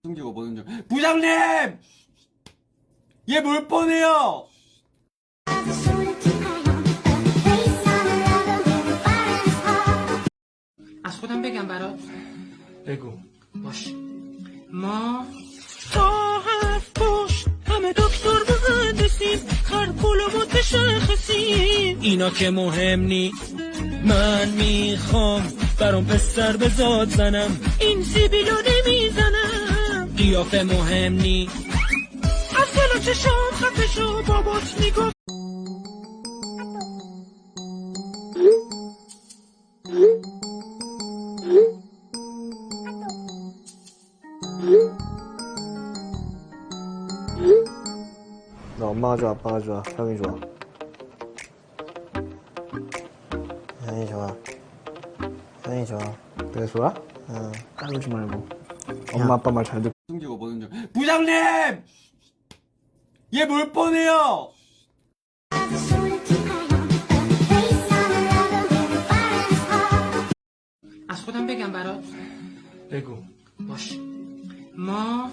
숨기고 보는 중. 부장님! 얘 뭘 뻔해요! از خودم بگم برات. بگو. باش. ما تا حرف پشت همه دکتر مهندسیم خرکول و متشخصیم اینا که مهم نی من میخوام برام پسر بزاد زنم این سیبیلو نمیزنم قیافه مهم نی از دل و چشام خفه شو بابات میگفت 나 엄마가 좋아, 아빠가 좋아, 형이 좋아. 형이 좋아. 형이 좋아. 그래 좋아? 응. 까불지 말고. 엄마 아빠 말 잘 듣고. 숨기고 보는 중. 부장님! 얘 뭘 뻔해요! از خودم بگم برات. بگو. باش. ما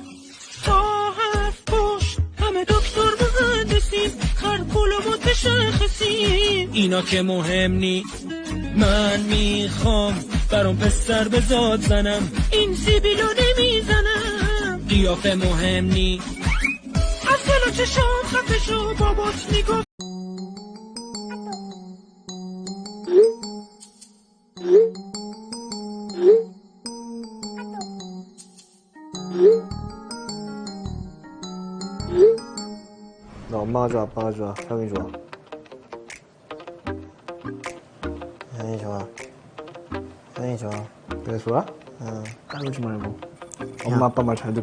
تا حرف پشت همه دکتر مهندسیم خرکول و متشخصیم اینا که مهم نی من میخوام برام پسر بزاد زنم این سیبیلو نمیزنم قیافه مهم نی از دل و چشام خفه شو بابات میگفت 나 엄마가 좋아, 아빠가 좋아, 형이 좋아. 형이 좋아. 형이 좋아. 그래 좋아? 응. 까불지 말고. 엄마 아빠 말 잘 듣고.